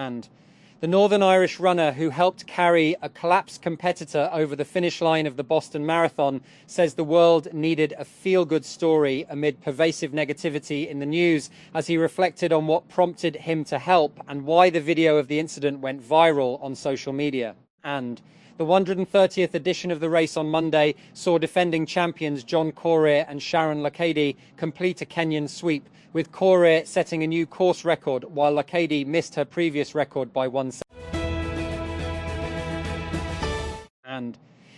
And the Northern Irish runner who helped carry a collapsed competitor over the finish line of the Boston Marathon says the world needed a feel-good story amid pervasive negativity in the news, as he reflected on what prompted him to help and why the video of the incident went viral on social media. And the 130th edition of the race on Monday saw defending champions John Courier and Sharon Lokedi complete a Kenyan sweep, with Courier setting a new course record while Lokedi missed her previous record by 1 second. And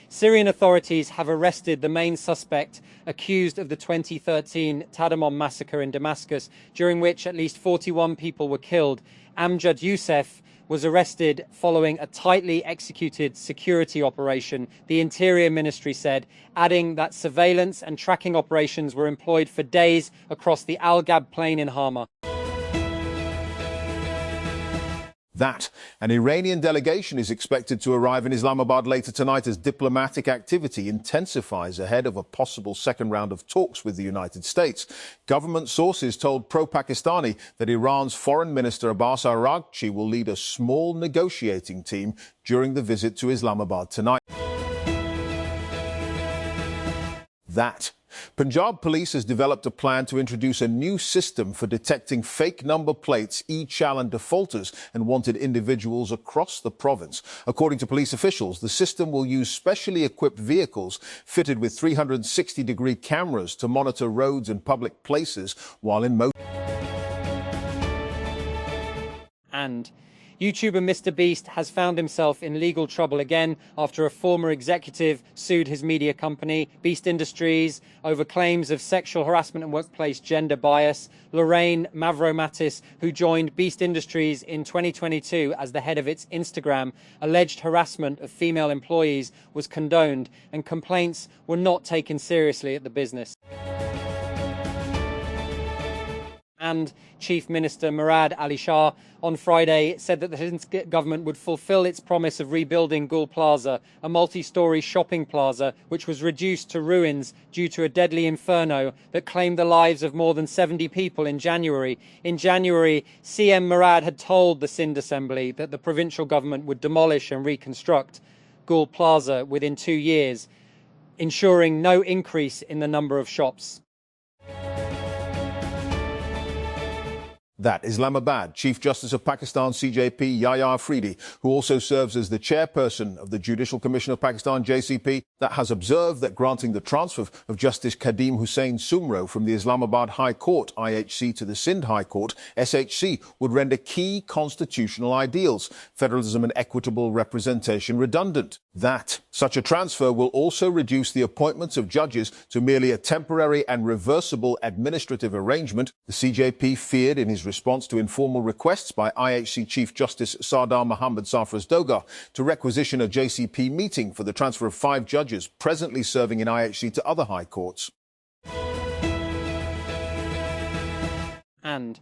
Syrian authorities have arrested the main suspect accused of the 2013 Tadamon massacre in Damascus, during which at least 41 people were killed. Amjad Youssef was arrested following a tightly executed security operation, the Interior Ministry said, adding that surveillance and tracking operations were employed for days across the Al Gab plain in Hama. That an Iranian delegation is expected to arrive in Islamabad later tonight as diplomatic activity intensifies ahead of a possible second round of talks with the United States. Government sources told pro-Pakistani that Iran's Foreign Minister Abbas Araghchi will lead a small negotiating team during the visit to Islamabad tonight. That Punjab Police has developed a plan to introduce a new system for detecting fake number plates, e-challan defaulters and wanted individuals across the province. According to police officials, the system will use specially equipped vehicles fitted with 360-degree cameras to monitor roads and public places while in motion. And YouTuber Mr. Beast has found himself in legal trouble again after a former executive sued his media company, Beast Industries, over claims of sexual harassment and workplace gender bias. Lorraine Mavromatis, who joined Beast Industries in 2022 as the head of its Instagram, alleged harassment of female employees was condoned and complaints were not taken seriously at the business. And Chief Minister Murad Ali Shah on Friday said that the Hind government would fulfill its promise of rebuilding Gul Plaza, a multi-storey shopping plaza which was reduced to ruins due to a deadly inferno that claimed the lives of more than 70 people in January. In January, CM Murad had told the Sindh Assembly that the provincial government would demolish and reconstruct Gul Plaza within 2 years, ensuring no increase in the number of shops. That Islamabad, Chief Justice of Pakistan CJP Yahya Afridi, who also serves as the chairperson of the Judicial Commission of Pakistan JCP, that has observed that granting the transfer of Justice Kadim Hussain Sumro from the Islamabad High Court IHC to the Sindh High Court SHC would render key constitutional ideals, federalism and equitable representation, redundant. That such a transfer will also reduce the appointments of judges to merely a temporary and reversible administrative arrangement, the CJP feared in his response to informal requests by IHC Chief Justice Sardar Mohammad Sarfraz Dogar to requisition a JCP meeting for the transfer of 5 judges presently serving in IHC to other high courts. And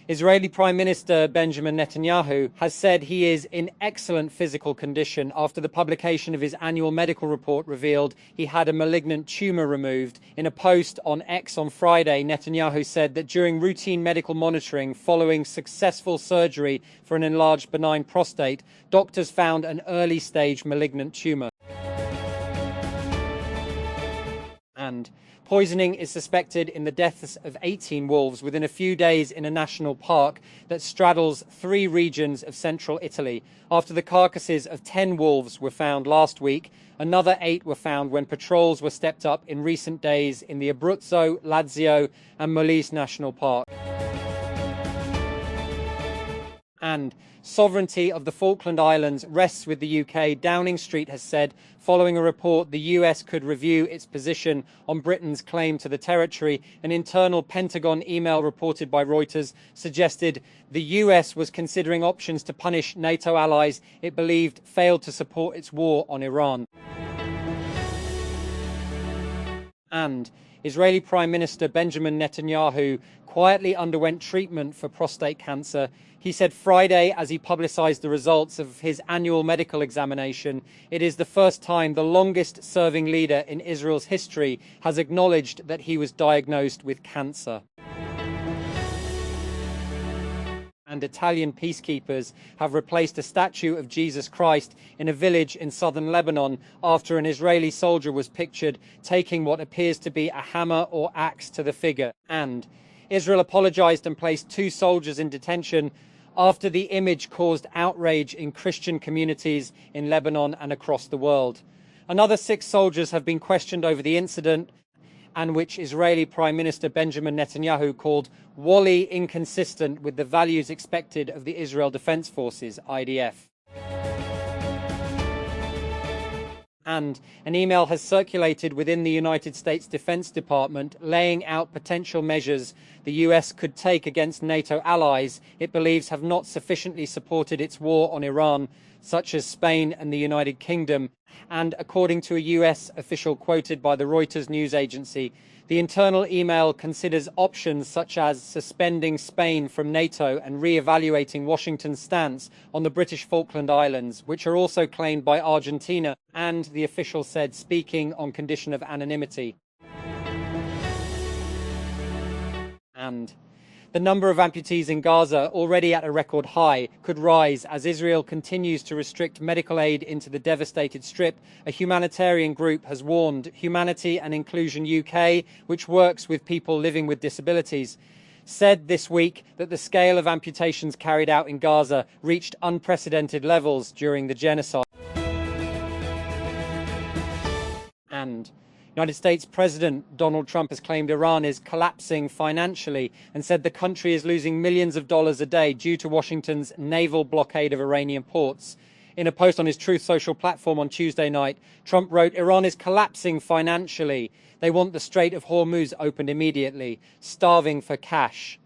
Israeli Prime Minister Benjamin Netanyahu has said he is in excellent physical condition after the publication of his annual medical report revealed he had a malignant tumor removed. In a post on X on Friday, Netanyahu said that during routine medical monitoring following successful surgery for an enlarged benign prostate, doctors found an early-stage malignant tumor. And poisoning is suspected in the deaths of 18 wolves within a few days in a national park that straddles 3 regions of central Italy. After the carcasses of 10 wolves were found last week, another 8 were found when patrols were stepped up in recent days in the Abruzzo, Lazio and Molise National Park. And sovereignty of the Falkland Islands rests with the UK, Downing Street has said, following a report the US could review its position on Britain's claim to the territory. An internal Pentagon email reported by Reuters suggested the US was considering options to punish NATO allies it believed failed to support its war on Iran. And Israeli Prime Minister Benjamin Netanyahu quietly underwent treatment for prostate cancer. He said Friday, as he publicized the results of his annual medical examination, it is the first time the longest-serving leader in Israel's history has acknowledged that he was diagnosed with cancer. and Italian peacekeepers have replaced a statue of Jesus Christ in a village in southern Lebanon after an Israeli soldier was pictured taking what appears to be a hammer or axe to the figure. And Israel apologized and placed 2 soldiers in detention after the image caused outrage in Christian communities in Lebanon and across the world. Another 6 soldiers have been questioned over the incident, and which Israeli Prime Minister Benjamin Netanyahu called wholly inconsistent with the values expected of the Israel Defense Forces, IDF. And an email has circulated within the United States Defense Department laying out potential measures the US could take against NATO allies it believes have not sufficiently supported its war on Iran, such as Spain and the United Kingdom. And according to a US official quoted by the Reuters news agency, the internal email considers options such as suspending Spain from NATO and re-evaluating Washington's stance on the British Falkland Islands, which are also claimed by Argentina, and the official said speaking on condition of anonymity. And the number of amputees in Gaza, already at a record high, could rise as Israel continues to restrict medical aid into the devastated Strip. A humanitarian group has warned Humanity and Inclusion UK, which works with people living with disabilities, said this week that the scale of amputations carried out in Gaza reached unprecedented levels during the genocide. And United States President Donald Trump has claimed Iran is collapsing financially and said the country is losing millions of dollars a day due to Washington's naval blockade of Iranian ports. In a post on his Truth Social platform on Tuesday night, Trump wrote, "Iran is collapsing financially. They want the Strait of Hormuz opened immediately, starving for cash,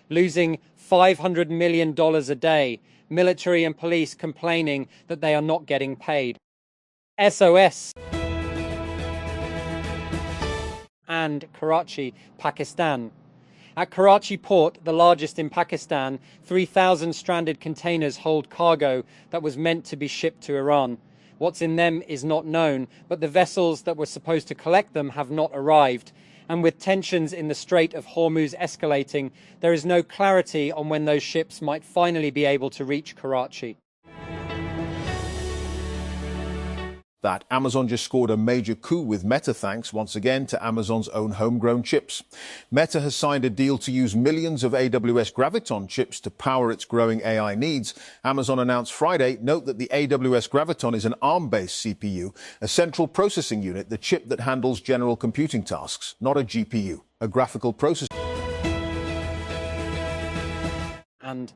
losing $500 million a day, military and police complaining that they are not getting paid. SOS." And Karachi, Pakistan. At Karachi port, the largest in Pakistan, 3,000 stranded containers hold cargo that was meant to be shipped to Iran. What's in them is not known, but the vessels that were supposed to collect them have not arrived. And with tensions in the Strait of Hormuz escalating, there is no clarity on when those ships might finally be able to reach Karachi. That Amazon just scored a major coup with Meta, thanks once again to Amazon's own homegrown chips. Meta has signed a deal to use millions of AWS Graviton chips to power its growing AI needs. Amazon announced Friday, note that the AWS Graviton is an ARM-based CPU, a central processing unit, the chip that handles general computing tasks, not a GPU, a graphical processor. And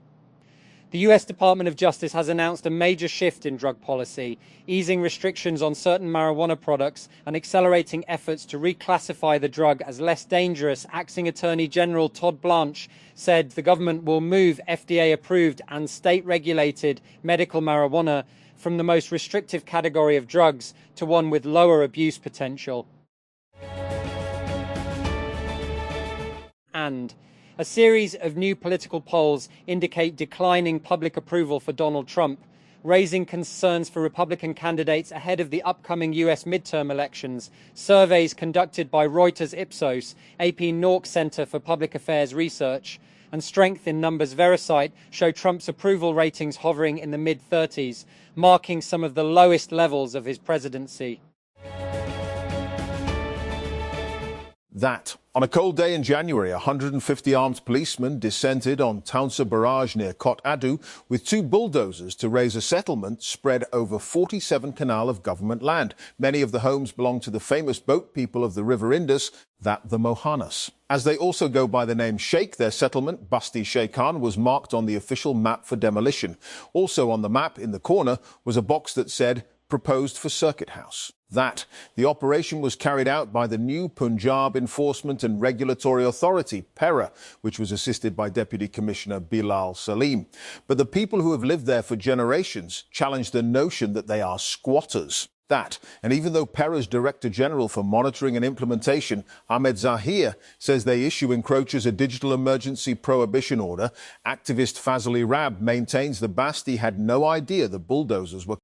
the US Department of Justice has announced a major shift in drug policy, easing restrictions on certain marijuana products and accelerating efforts to reclassify the drug as less dangerous. Acting Attorney General Todd Blanche said the government will move FDA-approved and state-regulated medical marijuana from the most restrictive category of drugs to one with lower abuse potential. And a series of new political polls indicate declining public approval for Donald Trump, raising concerns for Republican candidates ahead of the upcoming US midterm elections. Surveys conducted by Reuters Ipsos, AP Nork Center for Public Affairs Research, and Strength in Numbers Vericite show Trump's approval ratings hovering in the mid-30s, marking some of the lowest levels of his presidency. That. On a cold day in January, 150 armed policemen descended on Townsa Barrage near Kot Adu with 2 bulldozers to raise a settlement spread over 47 canal of government land. Many of the homes belong to the famous boat people of the River Indus, the Mohanas. As they also go by the name Sheikh, their settlement, Basti Sheikhan, was marked on the official map for demolition. Also on the map in the corner was a box that said, "Proposed for Circuit House." The operation was carried out by the new Punjab Enforcement and Regulatory Authority, PERA, which was assisted by Deputy Commissioner Bilal Salim. But the people who have lived there for generations challenge the notion that they are squatters. And even though PERA's Director General for Monitoring and Implementation, Ahmed Zahir, says they issue encroachers a digital emergency prohibition order, activist Fazli Rab maintains the Basti had no idea the bulldozers were.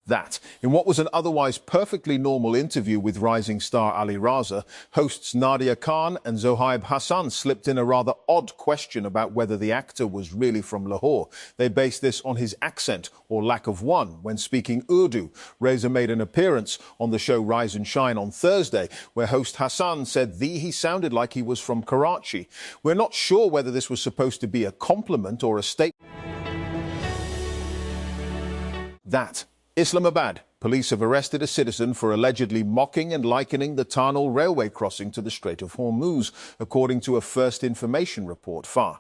That, in what was an otherwise perfectly normal interview with rising star Ali Raza, hosts Nadia Khan and Zohaib Hassan slipped in a rather odd question about whether the actor was really from Lahore. They based this on his accent, or lack of one, when speaking Urdu. Raza made an appearance on the show Rise and Shine on Thursday, where host Hassan said he sounded like he was from Karachi. We're not sure whether this was supposed to be a compliment or a statement. That. Islamabad. Police have arrested a citizen for allegedly mocking and likening the Tarnal railway crossing to the Strait of Hormuz, according to a first information report, FAR.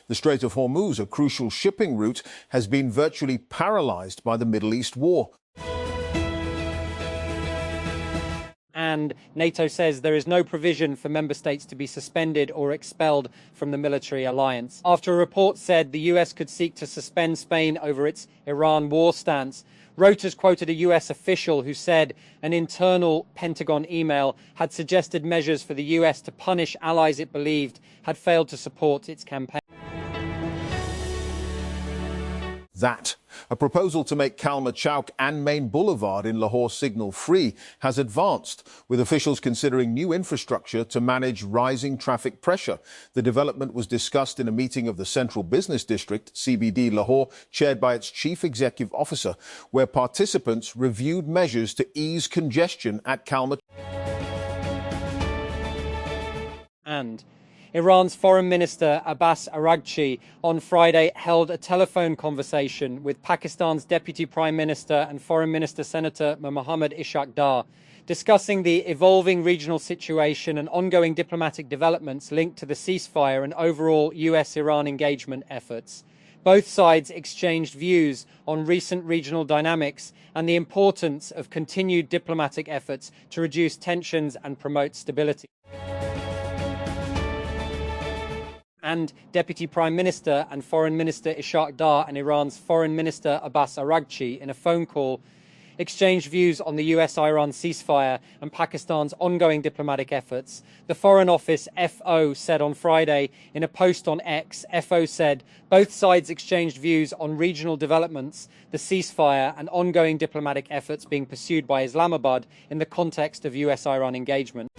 The Strait of Hormuz, a crucial shipping route, has been virtually paralyzed by the Middle East war. And NATO says there is no provision for member states to be suspended or expelled from the military alliance. After a report said the US could seek to suspend Spain over its Iran war stance, Reuters quoted a US official who said an internal Pentagon email had suggested measures for the US to punish allies it believed had failed to support its campaign. That. A proposal to make Kalma Chowk and Main Boulevard in Lahore signal-free has advanced, with officials considering new infrastructure to manage rising traffic pressure. The development was discussed in a meeting of the Central Business District, CBD Lahore, chaired by its chief executive officer, where participants reviewed measures to ease congestion at Kalma. And Iran's Foreign Minister Abbas Araghchi on Friday held a telephone conversation with Pakistan's Deputy Prime Minister and Foreign Minister Senator Mohammad Ishaq Dar, discussing the evolving regional situation and ongoing diplomatic developments linked to the ceasefire and overall US-Iran engagement efforts. Both sides exchanged views on recent regional dynamics and the importance of continued diplomatic efforts to reduce tensions and promote stability. And Deputy Prime Minister and Foreign Minister Ishaq Dar and Iran's Foreign Minister Abbas Araghchi, in a phone call, exchanged views on the US-Iran ceasefire and Pakistan's ongoing diplomatic efforts. The Foreign Office FO said on Friday in a post on X, FO said both sides exchanged views on regional developments, the ceasefire and ongoing diplomatic efforts being pursued by Islamabad in the context of US-Iran engagement.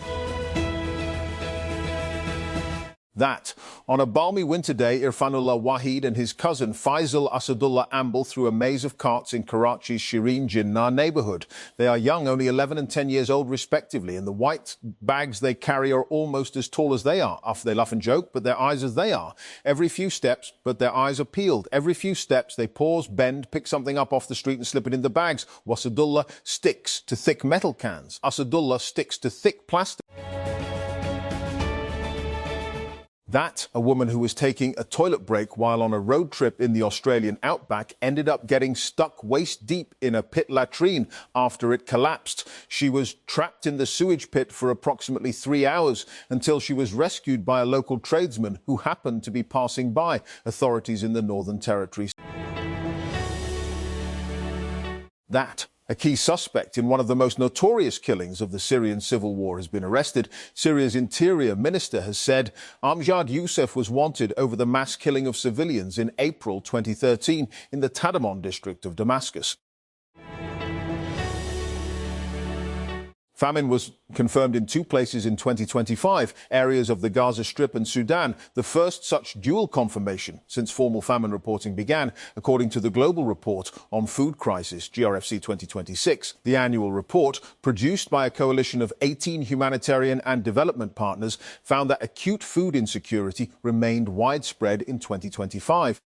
That. On a balmy winter day, Irfanullah Wahid and his cousin Faisal Asadullah amble through a maze of carts in Karachi's Shireen Jinnah neighbourhood. They are young, only 11 and 10 years old respectively, and the white bags they carry are almost as tall as they are. They laugh and joke, but their eyes as they are. Every few steps, but their eyes are peeled. Every few steps, they pause, bend, pick something up off the street and slip it in the bags. Wasadullah sticks to thick metal cans. Asadullah sticks to thick plastic. That, a woman who was taking a toilet break while on a road trip in the Australian outback ended up getting stuck waist deep in a pit latrine after it collapsed. She was trapped in the sewage pit for approximately 3 hours until she was rescued by a local tradesman who happened to be passing by, authorities in the Northern Territory. That. A key suspect in one of the most notorious killings of the Syrian civil war has been arrested. Syria's interior minister has said Amjad Youssef was wanted over the mass killing of civilians in April 2013 in the Tadamon district of Damascus. Famine was confirmed in 2 places in 2025, areas of the Gaza Strip and Sudan, the first such dual confirmation since formal famine reporting began, according to the Global Report on Food Crisis, GRFC 2026. The annual report, produced by a coalition of 18 humanitarian and development partners, found that acute food insecurity remained widespread in 2025.